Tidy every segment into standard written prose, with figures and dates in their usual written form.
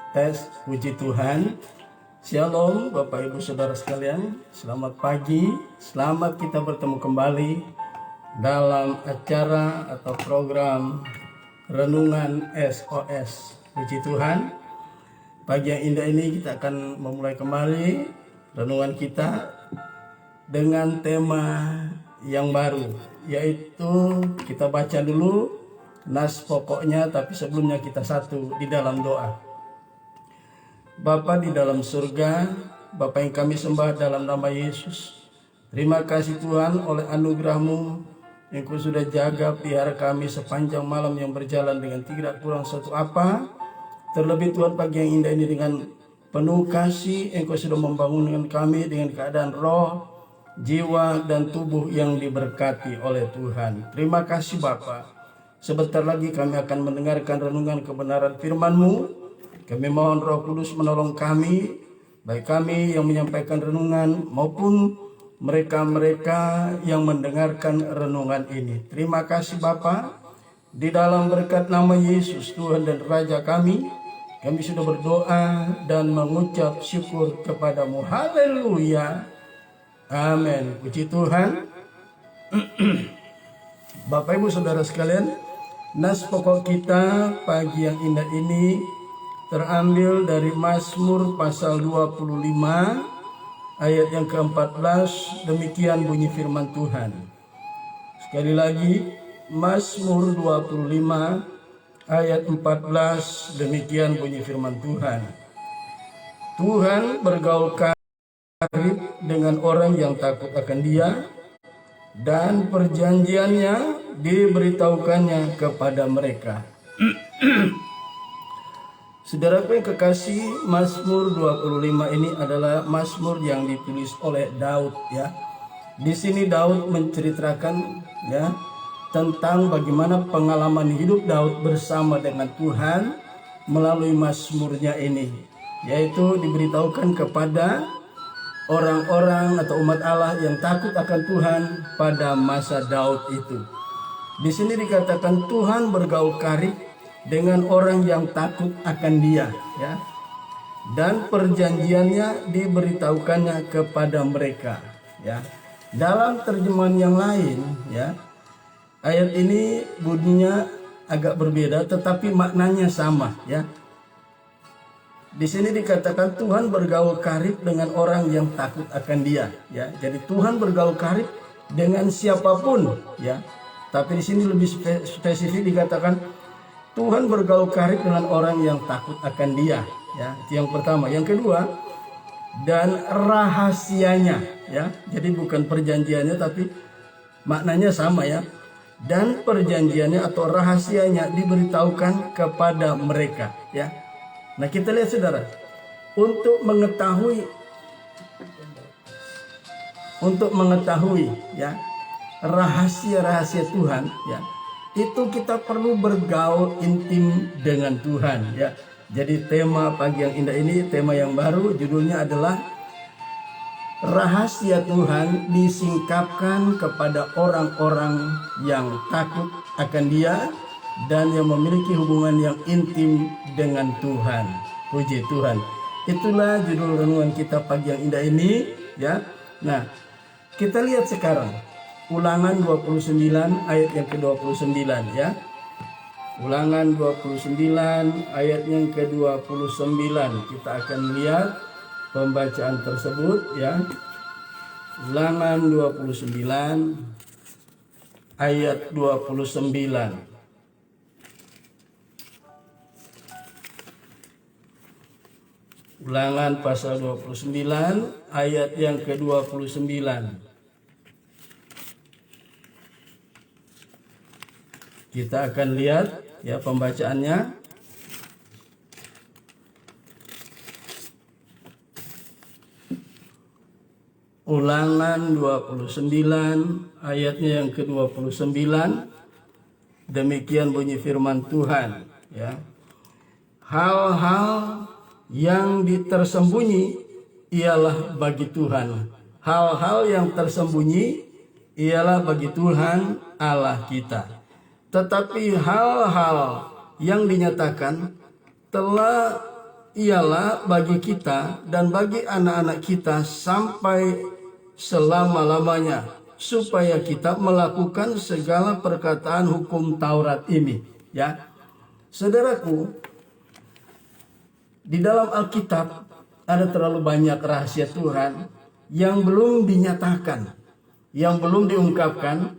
Tes, puji Tuhan. Shalom Bapak Ibu Saudara sekalian. Selamat pagi. Selamat kita bertemu kembali dalam acara atau program Renungan SOS. Puji Tuhan. Pagi yang indah ini kita akan memulai kembali renungan kita dengan tema yang baru, yaitu kita baca dulu nas pokoknya, tapi sebelumnya kita satu di dalam doa. Bapa di dalam surga, Bapa yang kami sembah dalam nama Yesus, terima kasih Tuhan oleh anugerah-Mu yang Kau sudah jaga pelihara kami sepanjang malam yang berjalan dengan tidak kurang satu apa. Terlebih Tuhan pagi yang indah ini dengan penuh kasih Engkau sudah membangunkan kami dengan keadaan roh, jiwa dan tubuh yang diberkati oleh Tuhan. Terima kasih Bapa. Sebentar lagi kami akan mendengarkan renungan kebenaran firman-Mu. Kami mohon Roh Kudus menolong kami, baik kami yang menyampaikan renungan maupun mereka-mereka yang mendengarkan renungan ini. Terima kasih Bapa. Di dalam berkat nama Yesus Tuhan dan Raja kami sudah berdoa dan mengucap syukur kepadamu. Haleluya. Amin. Puji Tuhan. Bapak Ibu Saudara sekalian, nas pokok kita pagi yang indah ini terambil dari Mazmur pasal 25 ayat yang ke-14. Demikian bunyi firman Tuhan. Sekali lagi, Mazmur 25 ayat 14. Demikian bunyi firman Tuhan. Tuhan bergaul karib dengan orang yang takut akan Dia, dan perjanjiannya diberitahukannya kepada mereka. Saudaraku yang kekasih, Mazmur 25 ini adalah Mazmur yang ditulis oleh Daud ya. Di sini Daud menceritakan ya tentang bagaimana pengalaman hidup Daud bersama dengan Tuhan melalui Mazmurnya ini, yaitu diberitahukan kepada orang-orang atau umat Allah yang takut akan Tuhan pada masa Daud itu. Di sini dikatakan Tuhan bergaul karib dengan orang yang takut akan Dia ya, dan perjanjiannya diberitahukannya kepada mereka ya. Dalam terjemahan yang lain ya, ayat ini bunyinya agak berbeda tetapi maknanya sama ya. Di sini dikatakan Tuhan bergaul karib dengan orang yang takut akan Dia ya. Jadi Tuhan bergaul karib dengan siapapun ya. Tapi di sini lebih spesifik dikatakan Tuhan bergaul karib dengan orang yang takut akan Dia ya. Itu yang pertama. Yang kedua, dan rahasianya ya. Jadi bukan perjanjiannya tapi maknanya sama ya. Dan perjanjiannya atau rahasianya diberitahukan kepada mereka ya. Nah, kita lihat Saudara, untuk mengetahui ya rahasia-rahasia Tuhan ya, itu kita perlu bergaul intim dengan Tuhan ya. Jadi tema pagi yang indah ini, tema yang baru, judulnya adalah rahasia Tuhan disingkapkan kepada orang-orang yang takut akan Dia dan yang memiliki hubungan yang intim dengan Tuhan. Puji Tuhan. Itulah judul renungan kita pagi yang indah ini ya. Nah, kita lihat sekarang Ulangan 29 ayat yang ke-29 ya. Ulangan 29 ayat yang ke-29. Kita akan lihat pembacaan tersebut ya. Ulangan 29 ayat 29. Ulangan pasal 29 ayat yang ke-29. Kita akan lihat ya pembacaannya. Ulangan 29 ayatnya yang ke-29. Demikian bunyi firman Tuhan ya. Hal-hal yang tersembunyi ialah bagi Tuhan. Hal-hal yang tersembunyi ialah bagi Tuhan Allah kita. Tetapi hal-hal yang dinyatakan telah ialah bagi kita dan bagi anak-anak kita sampai selama-lamanya, supaya kita melakukan segala perkataan hukum Taurat ini. Ya, saudaraku, di dalam Alkitab ada terlalu banyak rahasia Tuhan yang belum dinyatakan, yang belum diungkapkan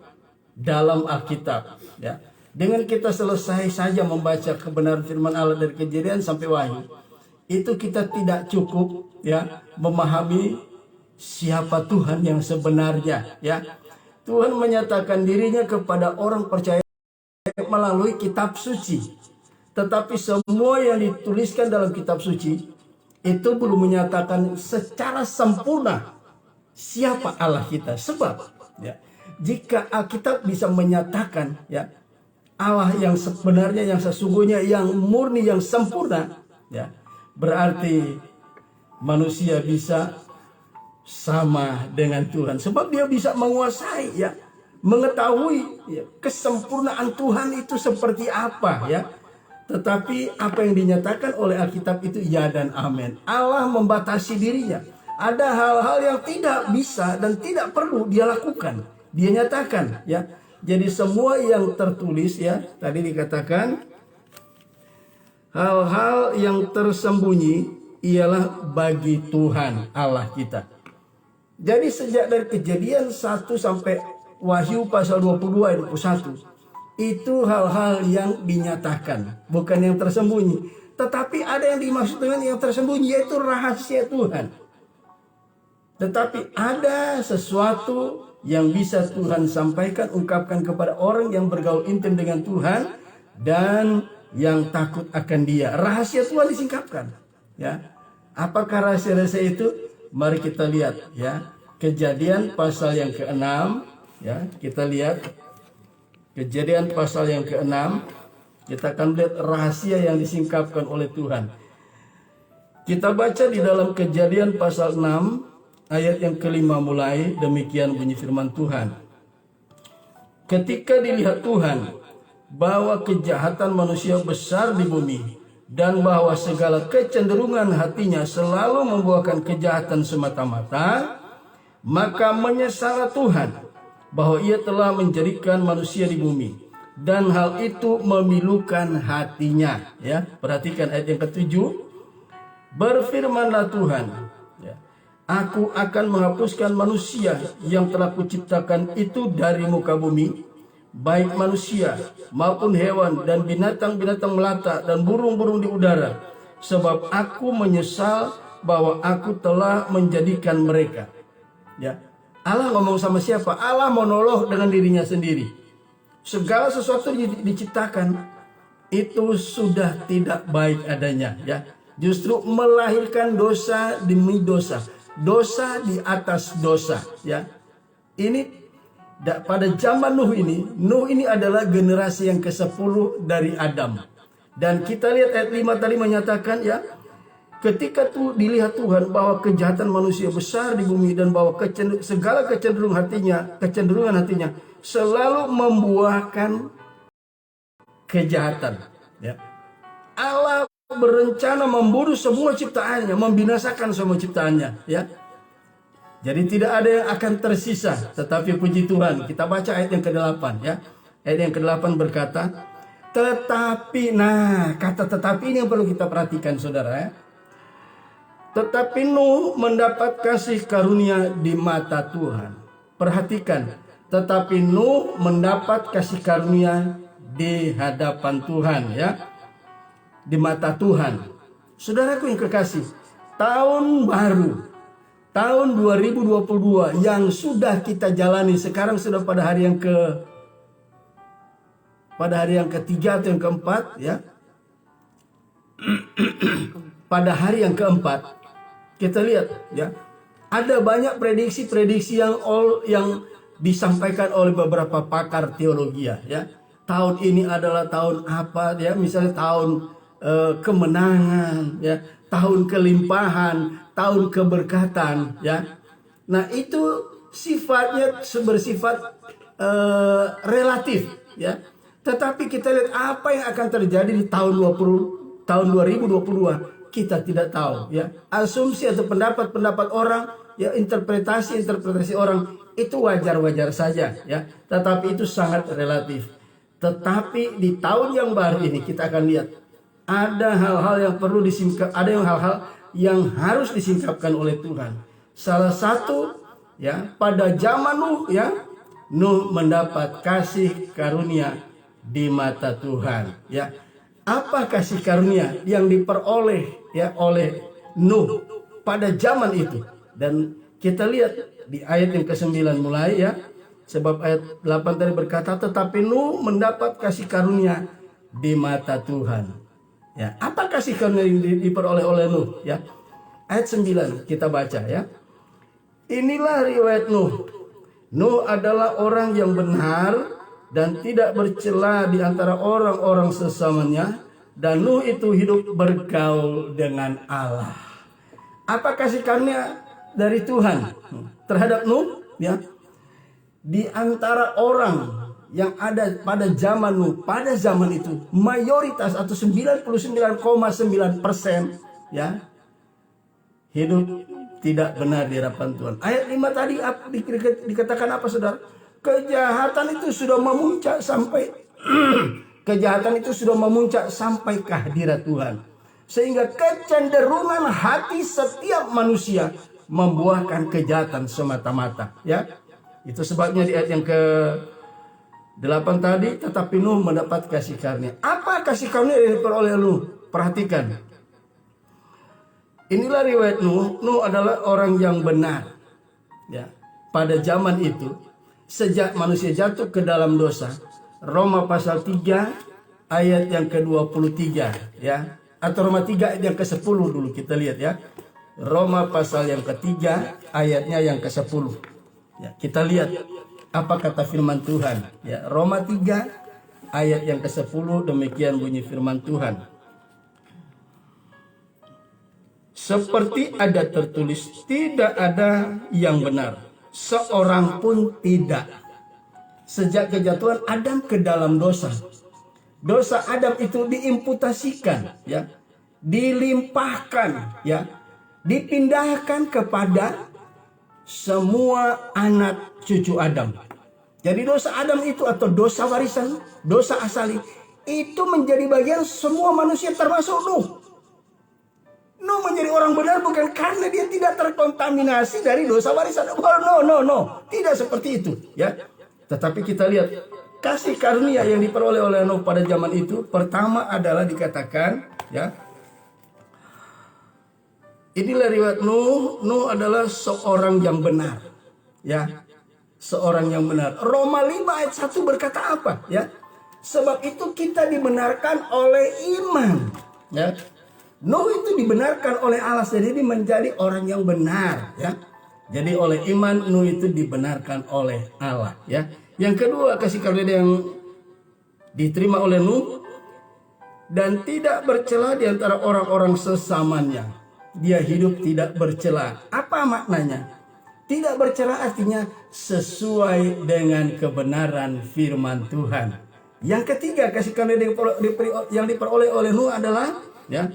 dalam Alkitab. Ya, dengan kita selesai saja membaca kebenaran firman Allah dari Kejadian sampai Wahyu, itu kita tidak cukup ya memahami siapa Tuhan yang sebenarnya. Ya, Tuhan menyatakan dirinya kepada orang percaya melalui kitab suci. Tetapi semua yang dituliskan dalam kitab suci itu belum menyatakan secara sempurna siapa Allah kita. Sebab ya, jika Alkitab bisa menyatakan ya Allah yang sebenarnya, yang sesungguhnya, yang murni, yang sempurna, ya, berarti manusia bisa sama dengan Tuhan. Sebab dia bisa menguasai, ya, mengetahui ya, kesempurnaan Tuhan itu seperti apa, ya. Tetapi apa yang dinyatakan oleh Alkitab itu ya dan amin. Allah membatasi dirinya. Ada hal-hal yang tidak bisa dan tidak perlu dia lakukan. Dia nyatakan, ya. Jadi semua yang tertulis, ya, tadi dikatakan hal-hal yang tersembunyi ialah bagi Tuhan Allah kita. Jadi sejak dari Kejadian 1 sampai Wahyu pasal 22 ayat 21, itu hal-hal yang dinyatakan, bukan yang tersembunyi. Tetapi ada yang dimaksud dengan yang tersembunyi, yaitu rahasia Tuhan. Tetapi ada sesuatu yang bisa Tuhan sampaikan, ungkapkan kepada orang yang bergaul intim dengan Tuhan dan yang takut akan Dia. Rahasia Tuhan disingkapkan, ya. Apakah rahasia-rahasia itu? Mari kita lihat, ya. Kejadian pasal yang ke-6, ya. Kita lihat Kejadian pasal yang ke-6. Kita akan lihat rahasia yang disingkapkan oleh Tuhan. Kita baca di dalam Kejadian pasal 6 ayat yang ke-5 mulai, demikian bunyi firman Tuhan. Ketika dilihat Tuhan bahwa kejahatan manusia besar di bumi dan bahwa segala kecenderungan hatinya selalu membuahkan kejahatan semata-mata, maka menyesallah Tuhan bahwa Ia telah menjadikan manusia di bumi dan hal itu memilukan hatinya. Ya, perhatikan ayat yang ke-7. Berfirmanlah Tuhan, ya, Aku akan menghapuskan manusia yang telah kuciptakan itu dari muka bumi, baik manusia maupun hewan dan binatang-binatang melata dan burung-burung di udara, sebab aku menyesal bahwa aku telah menjadikan mereka. Ya, Allah ngomong sama siapa? Allah monolog dengan dirinya sendiri. Segala sesuatu diciptakan itu sudah tidak baik adanya, ya. Justru melahirkan dosa demi dosa. Dosa di atas dosa, ya. Ini pada zaman Nuh ini adalah generasi yang ke-10 dari Adam. Dan kita lihat ayat 5 tadi menyatakan, ya, ketika dilihat Tuhan bahwa kejahatan manusia besar di bumi dan bahwa segala kecenderungan hatinya selalu membuahkan kejahatan, ya. Allah berencana membunuh semua ciptaannya, membinasakan semua ciptaannya, ya. Jadi tidak ada yang akan tersisa. Tetapi puji Tuhan, kita baca ayat yang ke-8, ya. Ayat yang ke-8 berkata, tetapi, nah, kata tetapi ini yang perlu kita perhatikan, saudara, ya. Tetapi Nuh mendapat kasih karunia di mata Tuhan. Perhatikan, tetapi Nuh mendapat kasih karunia di hadapan Tuhan, ya. Di mata Tuhan. Saudaraku yang kekasih, tahun baru, tahun 2022 yang sudah kita jalani sekarang sudah pada hari yang ketiga atau yang keempat, ya. Pada hari yang keempat kita lihat, ya, ada banyak prediksi-prediksi yang disampaikan oleh beberapa pakar teologi, ya. Tahun ini adalah tahun apa, ya, misalnya tahun kemenangan, ya, tahun kelimpahan, tahun keberkatan, ya. Nah, itu sifatnya bersifat relatif, ya. Tetapi kita lihat apa yang akan terjadi di tahun 2022. kita tidak tahu, ya. Asumsi atau pendapat-pendapat orang, ya, interpretasi orang itu wajar-wajar saja, ya. Tetapi itu sangat relatif. Tetapi di tahun yang baru ini kita akan lihat ada hal-hal yang perlu disingkap, ada hal-hal yang harus disingkapkan oleh Tuhan. Salah satu, ya, pada zaman Nuh, ya, Nuh mendapat kasih karunia di mata Tuhan, ya. Apa kasih karunia yang diperoleh, ya, oleh Nuh pada zaman itu? Dan kita lihat di ayat yang ke-9 mulai, ya. Sebab ayat 8 tadi berkata, tetapi Nuh mendapat kasih karunia di mata Tuhan. Ya, apa kasih karunia yang diperoleh oleh Nuh, ya? Ayat 9 kita baca, ya. Inilah riwayat Nuh. Nuh adalah orang yang benar dan tidak bercela di antara orang-orang sesamanya, dan Nuh itu hidup bergaul dengan Allah. Apa kasih karunia dari Tuhan terhadap Nuh, ya? Di antara orang yang ada pada zaman Nuh, pada zaman itu mayoritas atau 99,9%, ya, hidup tidak benar di hadapan Tuhan. Ayat 5 tadi dikatakan apa, saudara? Kejahatan itu sudah memuncak sampai kejahatan itu sudah memuncak sampai kehadirat Tuhan. Sehingga kecenderungan hati setiap manusia membuahkan kejahatan semata-mata, ya. Itu sebabnya di ayat yang ke-8 tadi, tetapi Nuh mendapat kasih karunia. Apa kasih karunia yang diperoleh Nuh? Perhatikan. Inilah riwayat Nuh. Nuh adalah orang yang benar, ya. Pada zaman itu, sejak manusia jatuh ke dalam dosa, Roma pasal 3 ayat yang ke-23, ya. Atau Roma 3 ayat yang ke-10 dulu kita lihat, ya. Roma pasal yang ketiga ayatnya yang ke-10. Ya, kita lihat apa kata firman Tuhan, ya. Roma 3 ayat yang ke-10, demikian bunyi firman Tuhan. Seperti ada tertulis, tidak ada yang benar, seorang pun tidak. Sejak kejatuhan Adam ke dalam dosa, dosa Adam itu diimputasikan, ya, dilimpahkan, ya, dipindahkan kepada semua anak cucu Adam. Jadi dosa Adam itu atau dosa warisan, dosa asali itu menjadi bagian semua manusia termasuk Nuh. Nuh menjadi orang benar bukan karena dia tidak terkontaminasi dari dosa warisan. No. Tidak seperti itu, ya. Tetapi kita lihat kasih karunia yang diperoleh oleh Nuh pada zaman itu. Pertama adalah dikatakan, ya, inilah riwayat Nuh. Nuh adalah seorang yang benar, ya. Seorang yang benar. Roma 5 ayat 1 berkata apa, ya? Sebab itu kita dibenarkan oleh iman, ya. Nuh itu dibenarkan oleh Allah, jadi menjadi orang yang benar, ya. Jadi oleh iman Nuh itu dibenarkan oleh Allah, ya. Yang kedua, kasih karunia yang diterima oleh Nuh dan tidak bercela di antara orang-orang sesamanya. Dia hidup tidak bercela. Apa maknanya? Tidak bercela artinya sesuai dengan kebenaran firman Tuhan. Yang ketiga, kasih karunia yang diperoleh oleh Nuh adalah, ya,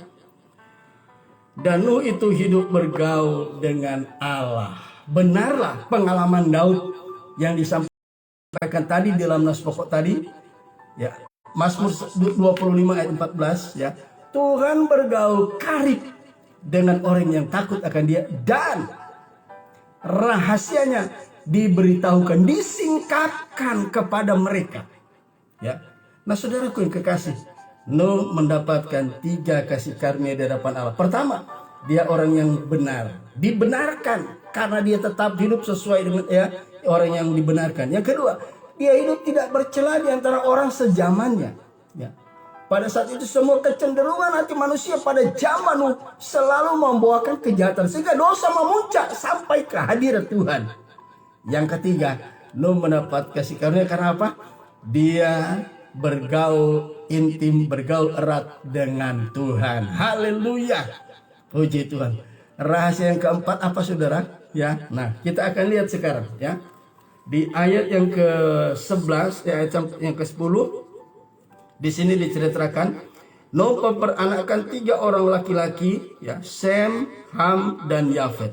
dan Nuh itu hidup bergaul dengan Allah. Benarlah pengalaman Daud yang disampaikan tadi dalam nas pokok tadi, ya. Mazmur 25 ayat 14, ya. Tuhan bergaul karib dengan orang yang takut akan Dia, dan rahasianya diberitahukan, disingkapkan kepada mereka, ya. Nah, saudaraku yang kekasih, Nuh mendapatkan 3 kasih karunia di hadapan Allah. Pertama, dia orang yang benar, dibenarkan karena dia tetap hidup sesuai dengan, ya, orang yang dibenarkan. Yang kedua, dia hidup tidak bercela di antara orang sezamannya, ya. Pada saat itu semua kecenderungan hati manusia pada zaman Nuh selalu membawakan kejahatan, sehingga dosa memuncak sampai ke hadirat Tuhan. Yang ketiga, Nuh mendapat kasih karunia karena apa? Dia bergaul intim, bergaul erat dengan Tuhan. Haleluya, puji Tuhan. Rahasia yang keempat apa, saudara? Ya, nah kita akan lihat sekarang, ya. Di ayat yang ke-11, ayat yang ke-10, di sini diceritakan Nuh memperanakkan 3 orang laki-laki, ya, Sem, Ham, dan Yafet.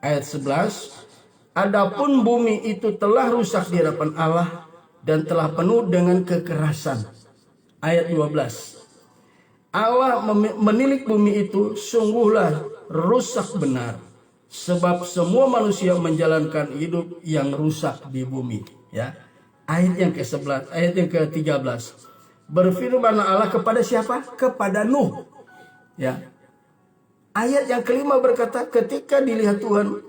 Ayat 11, adapun bumi itu telah rusak di hadapan Allah dan telah penuh dengan kekerasan. Ayat 12, Allah menilik bumi itu, sungguhlah rusak benar, sebab semua manusia menjalankan hidup yang rusak di bumi. Ya, ayat yang ke-11, ayat yang ke-13, berfirman Allah kepada siapa? Kepada Nuh. Ya, ayat yang ke-5 berkata, ketika dilihat Tuhan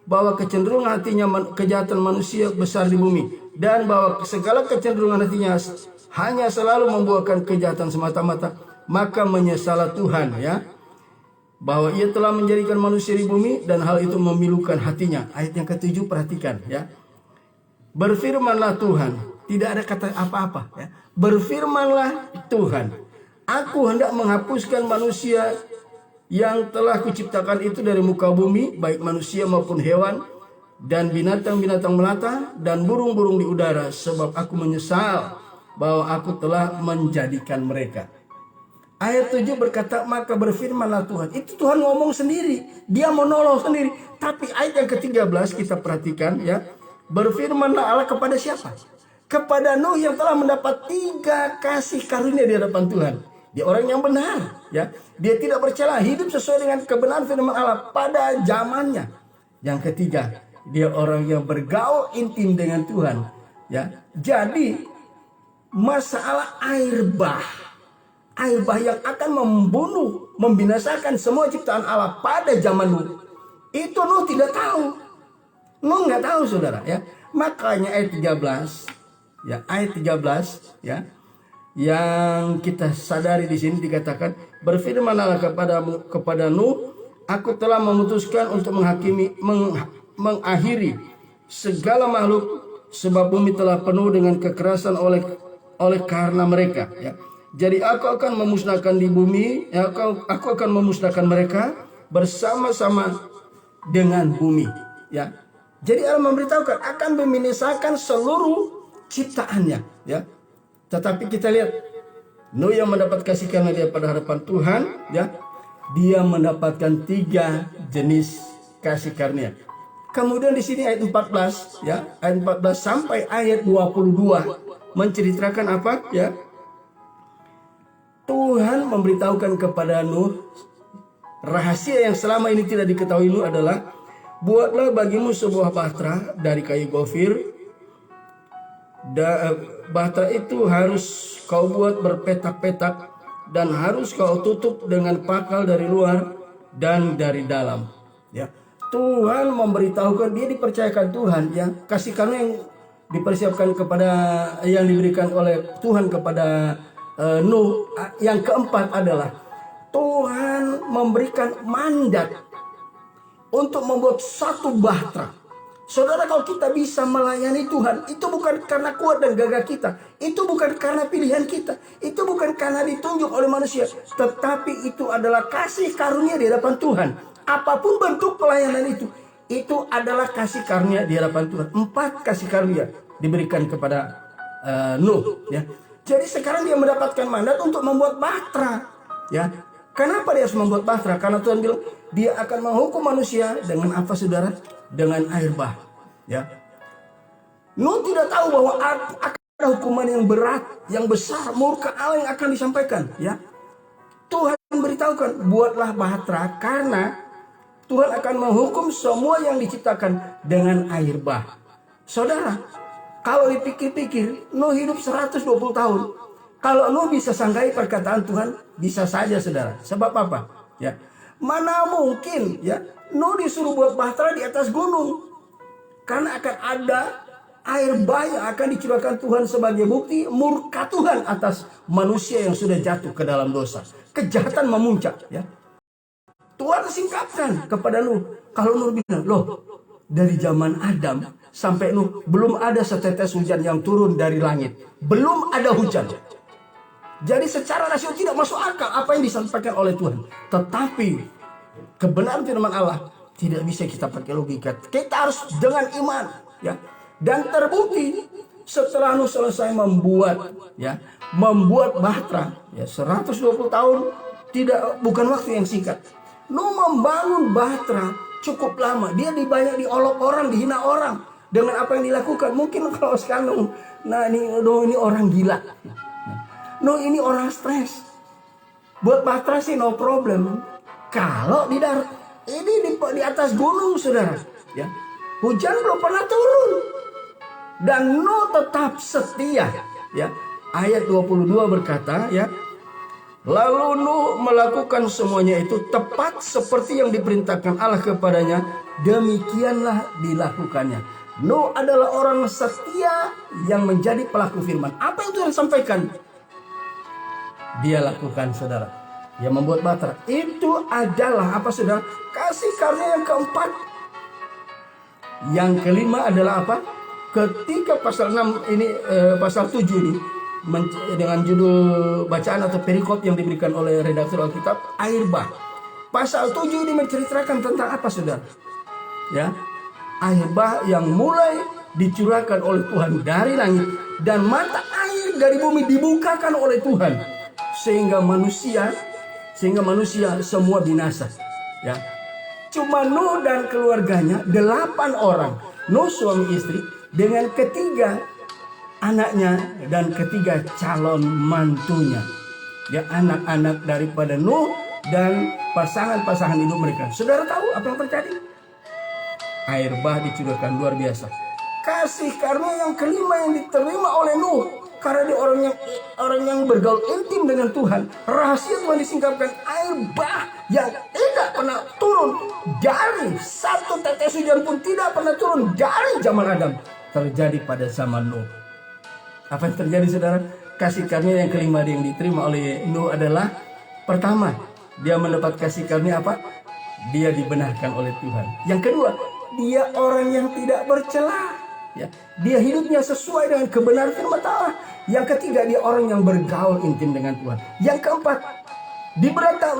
bahwa kecenderungan hatinya kejahatan manusia besar di bumi, dan bahwa segala kecenderungan hatinya hanya selalu membuahkan kejahatan semata-mata, maka menyesallah Tuhan, ya, bahwa ia telah menjadikan manusia di bumi dan hal itu memilukan hatinya. Ayat yang ke-7 perhatikan, ya. Berfirmanlah Tuhan, tidak ada kata apa-apa, ya. Berfirmanlah Tuhan, aku hendak menghapuskan manusia yang telah kuciptakan itu dari muka bumi, baik manusia maupun hewan, dan binatang-binatang melata, dan burung-burung di udara, sebab aku menyesal bahwa aku telah menjadikan mereka. Ayat 7 berkata, maka berfirmanlah Tuhan. Itu Tuhan ngomong sendiri, dia monolog sendiri. Tapi ayat yang ke-13 kita perhatikan, ya. Berfirmanlah Allah kepada siapa? Kepada Nuh yang telah mendapat 3 kasih karunia di hadapan Tuhan. Dia orang yang benar, ya. Dia tidak bercela, hidup sesuai dengan kebenaran firman Allah pada zamannya. Yang ketiga, dia orang yang bergaul intim dengan Tuhan, ya. Jadi masalah air bah yang akan membunuh, membinasakan semua ciptaan Allah pada zaman Nuh, itu Nuh tidak tahu. Nuh nggak tahu, saudara, ya. Makanya ayat 13, ya, ayat 13, ya, yang kita sadari di sini dikatakan, berfirmanlah kepada Nuh, aku telah memutuskan untuk mengakhiri segala makhluk, sebab bumi telah penuh dengan kekerasan oleh karena mereka, ya. Jadi aku akan memusnahkan di bumi, ya, aku akan memusnahkan mereka bersama-sama dengan bumi, ya. Jadi Allah memberitahukan akan membinasakan seluruh ciptaannya, ya. Tetapi kita lihat Nuh yang mendapat kasih karunia pada hadapan Tuhan, ya, dia mendapatkan 3 jenis kasih karunia. Kemudian di sini ayat 14, ya, ayat 14 sampai ayat 22 menceritakan apa, ya? Tuhan memberitahukan kepada Nuh rahasia yang selama ini tidak diketahui Nuh adalah, buatlah bagimu sebuah bahtera dari kayu gofir. Bahtera itu harus kau buat berpetak-petak dan harus kau tutup dengan pakal dari luar dan dari dalam, ya. Tuhan memberitahukan, dia dipercayakan Tuhan, ya, kasih karunia yang dipersiapkan yang diberikan oleh Tuhan kepada Nuh. Yang keempat adalah Tuhan memberikan mandat untuk membuat satu bahtera. Saudara, kalau kita bisa melayani Tuhan, itu bukan karena kuat dan gagah kita, itu bukan karena pilihan kita, itu bukan karena ditunjuk oleh manusia, tetapi itu adalah kasih karunia di hadapan Tuhan. Apapun bentuk pelayanan itu adalah kasih karunia di hadapan Tuhan. 4 kasih karunia diberikan kepada Nuh, ya. Jadi sekarang dia mendapatkan mandat untuk membuat bahtera, ya. Kenapa dia harus membuat bahtera? Karena Tuhan bilang dia akan menghukum manusia dengan apa, saudara? Dengan air bah, ya. Nuh tidak tahu bahwa akan ada hukuman yang berat, yang besar, murka Allah yang akan disampaikan, ya. Tuhan beritahukan, buatlah bahtera karena Tuhan akan menghukum semua yang diciptakan dengan air bah. Saudara, kalau dipikir-pikir, Nuh hidup 120 tahun. Kalau Nuh bisa sanggai perkataan Tuhan, bisa saja, saudara. Sebab apa? Ya, mana mungkin, ya, Nuh disuruh buat bahtera di atas gunung. Karena akan ada air bah yang akan dicurahkan Tuhan sebagai bukti murka Tuhan atas manusia yang sudah jatuh ke dalam dosa. Kejahatan memuncak, ya. Tuhan singkatkan kepada Nuh. Kalau Nuh bilang, loh, dari zaman Adam sampai Nuh belum ada setetes hujan yang turun dari langit. Belum ada hujan. Jadi secara rasional tidak masuk akal apa yang disampaikan oleh Tuhan. Tetapi kebenaran firman Allah tidak bisa kita pakai logika. Kita harus dengan iman, ya. Dan terbukti setelah Nuh selesai membuat, ya, membuat bahtera, ya 120 tahun bukan waktu yang singkat. Nuh membangun bahtera cukup lama. Dia banyak diolok orang, dihina orang dengan apa yang dilakukan. Mungkin kalau sekarang, nah ini orang gila. Nuh ini orang stres. Buat bahtera sih no problem. Kalau di darat, ini di atas gunung saudara, ya hujan belum pernah turun dan Nuh tetap setia, ya. Ayat 22 berkata, ya, lalu Nuh melakukan semuanya itu tepat seperti yang diperintahkan Allah kepadanya, demikianlah dilakukannya. Nuh adalah orang setia yang menjadi pelaku firman. Apa yang Tuhan sampaikan? Dia lakukan saudara. Yang membuat bahtera itu adalah apa saudara? Kasih karunia yang keempat. Yang kelima adalah apa? Ketika pasal 6 ini, pasal 7 ini dengan judul bacaan atau perikop yang diberikan oleh redaktur Alkitab, air bah. Pasal 7 ini menceritakan tentang apa saudara? Ya, air bah yang mulai dicurahkan oleh Tuhan dari langit dan mata air dari bumi dibukakan oleh Tuhan sehingga manusia semua binasa, ya. Cuma Nuh dan keluarganya 8 orang, Nuh suami istri dengan ketiga anaknya dan ketiga calon mantunya, ya, anak-anak daripada Nuh dan pasangan-pasangan hidup mereka. Saudara tahu apa yang terjadi? Air bah dicurahkan luar biasa. Kasih karunia yang kelima yang diterima oleh Nuh karena dia orang yang bergaul intim dengan Tuhan. Rahasia Tuhan disingkapkan, air bah yang tidak pernah turun dari satu tetes hujan pun tidak pernah turun dari zaman Adam terjadi pada zaman Nuh. Apa yang terjadi saudara? Kasih karunia yang kelima yang diterima oleh Nuh adalah, pertama, dia mendapat kasih karunia apa? Dia dibenarkan oleh Tuhan. Yang kedua, dia orang yang tidak bercela, ya. Dia hidupnya sesuai dengan kebenaran firman Allah. Yang ketiga, dia orang yang bergaul intim dengan Tuhan. Yang keempat,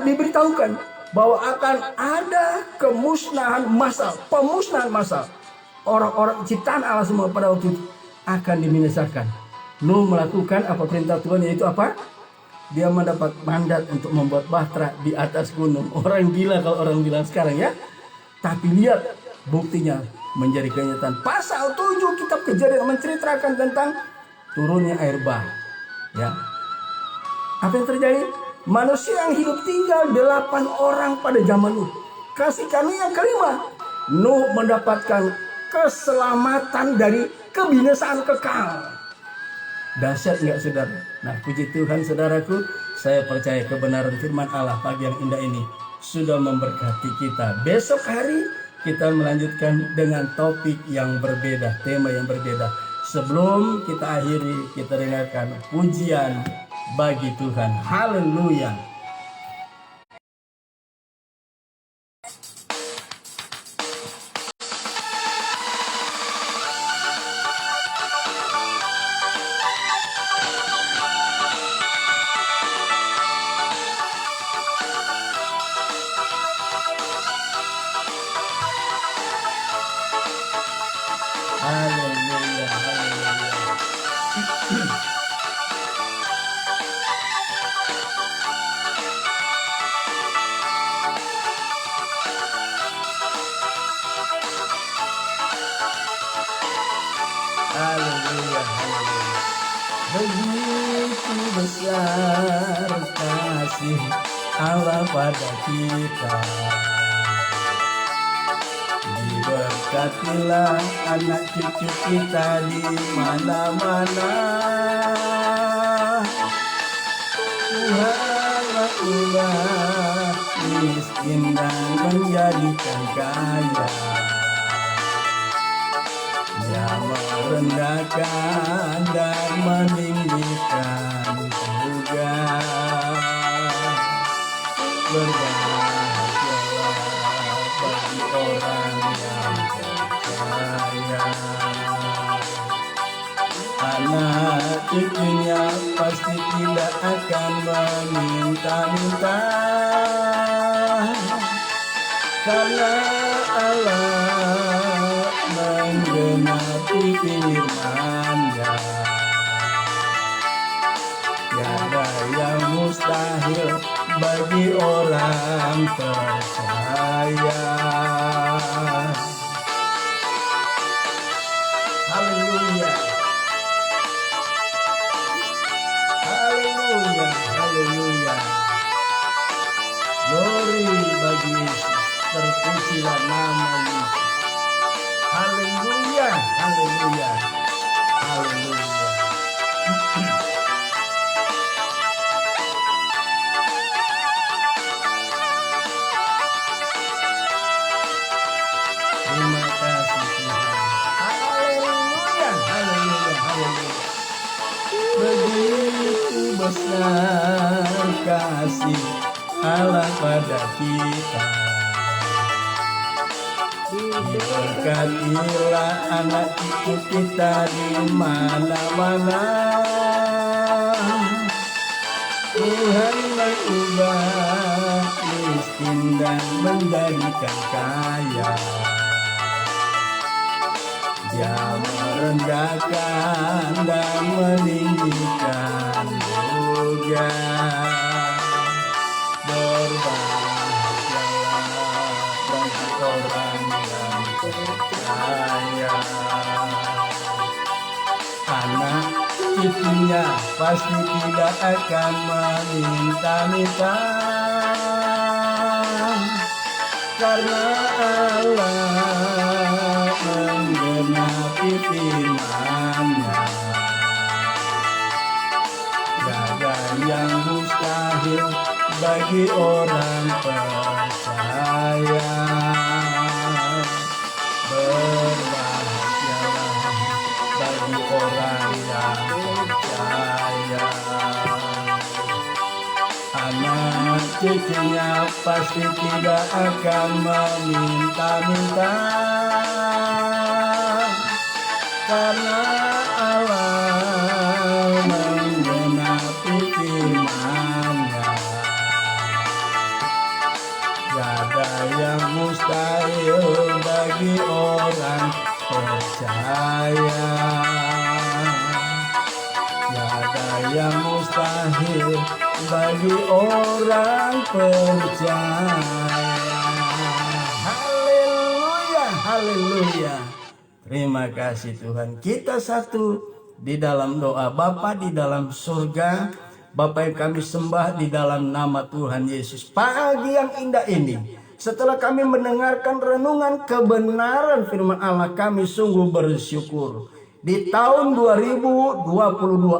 diberitahukan bahwa akan ada pemusnahan massal. Orang-orang ciptaan Allah semua pada waktu itu akan dibinasakan. Nuh melakukan apa perintah Tuhan, yaitu apa? Dia mendapat mandat untuk membuat bahtera di atas gunung. Orang gila kalau orang bilang sekarang, ya. Tapi lihat buktinya menjadi kenyataan. Pasal 7 kitab Kejadian menceritakan tentang turunnya air bah, ya. Apa yang terjadi? Manusia yang hidup tinggal 8 orang pada zaman Nuh. Kasih karunia yang kelima, Nuh mendapatkan keselamatan dari kebinasaan kekal. Dahsyat enggak saudara? Nah, puji Tuhan saudaraku, saya percaya kebenaran firman Allah pagi yang indah ini sudah memberkati kita. Besok hari kita melanjutkan dengan topik yang berbeda, tema yang berbeda. Sebelum kita akhiri, kita dengarkan pujian bagi Tuhan. Haleluya. Haleluya, haleluya. Haleluya, haleluya. Begitu besar kasih Allah pada kita. Diberkatilah anak cucu kita di mana-mana. Tuhan ubah miskin dan menjadikan kaya. Dia merendahkan dan meninggikan juga. Berbahagialah bagi orang yang percaya. Anak cucunya pasti tidak akan meminta-minta, karena Allah menggenapi firman-Nya. mustahil bagi orang percaya. Haleluya. Haleluya. Haleluya. Glory bagi Yesus. Terpujilah nama Yesus. Haleluya. Haleluya. Haleluya. Terima kasih Tuhan. Haleluya. Haleluya. Haleluya. Begitu besar kasih Allah pada kita. Diberkatilah anak itu kita di mana-mana. Tuhan mengubah miskin dan menjadikan kaya. Dia merendahkan dan meninggikan juga. Berbahagialah bagi orang yang percaya. Anak cucunya pasti tidak akan meminta-minta, karena Allah menggenapi firman-Nya. Tiada yang mustahil bagi orang percaya. Berbahagialah bagi orang yang percaya. Anak cucunya pasti tidak akan meminta-minta, karena Allah menggenapi firman-Nya. Tiada yang mustahil bagi orang percaya. Tiada yang mustahil bagi orang percaya. Haleluya, haleluya. Terima kasih Tuhan. Kita satu di dalam doa. Bapa di dalam surga, Bapa yang kami sembah di dalam nama Tuhan Yesus. Pagi yang indah ini, setelah kami mendengarkan renungan kebenaran firman Allah, kami sungguh bersyukur. Di tahun 2022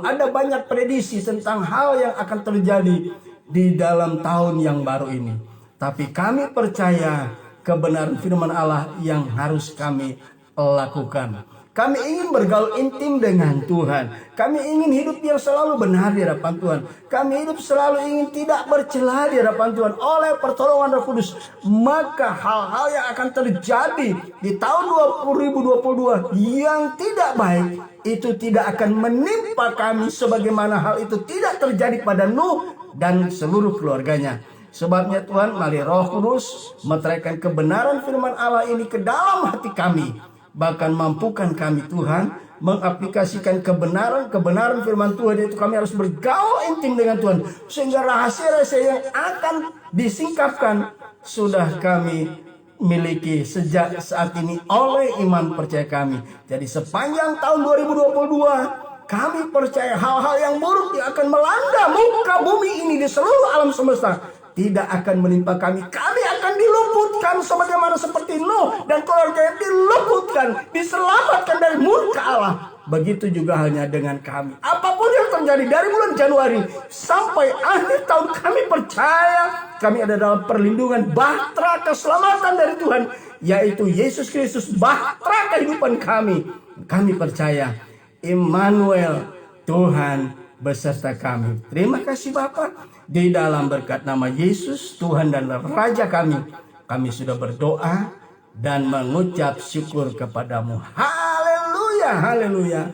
ada banyak prediksi tentang hal yang akan terjadi di dalam tahun yang baru ini. Tapi kami percaya kebenaran firman Allah yang harus kami lakukan. Kami ingin bergaul intim dengan Tuhan. Kami ingin hidup yang selalu benar di hadapan Tuhan. Kami hidup selalu ingin tidak bercela di hadapan Tuhan oleh pertolongan Roh Kudus. Maka hal-hal yang akan terjadi di tahun 2022 yang tidak baik itu tidak akan menimpa kami, sebagaimana hal itu tidak terjadi pada Nuh dan seluruh keluarganya. Sebabnya Tuhan melalui Roh Kudus meteraikan kebenaran firman Allah ini ke dalam hati kami. Bahkan mampukan kami Tuhan mengaplikasikan kebenaran firman Tuhan itu. Kami harus bergaul intim dengan Tuhan, sehingga rahasia-rahasia yang akan disingkapkan sudah kami miliki sejak saat ini oleh iman percaya kami. Jadi sepanjang tahun 2022 kami percaya hal-hal yang buruk yang akan melanda muka bumi ini di seluruh alam semesta tidak akan menimpa kami. Kami akan diluputkan sebagaimana seperti Nuh dan keluarganya diluputkan, diselamatkan dari murka Allah. Begitu juga halnya dengan kami. Apapun yang terjadi dari bulan Januari sampai akhir tahun, kami percaya kami ada dalam perlindungan bahtera keselamatan dari Tuhan, yaitu Yesus Kristus, bahtera kehidupan kami. Kami percaya Immanuel, Tuhan beserta kami. Terima kasih Bapa. Di dalam berkat nama Yesus, Tuhan dan Raja kami sudah berdoa dan mengucap syukur kepadamu. Haleluya, haleluya.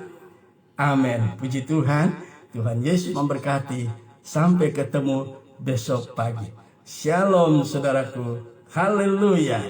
Amin. Puji Tuhan. Tuhan Yesus memberkati. Sampai ketemu besok pagi. Shalom saudaraku. Haleluya.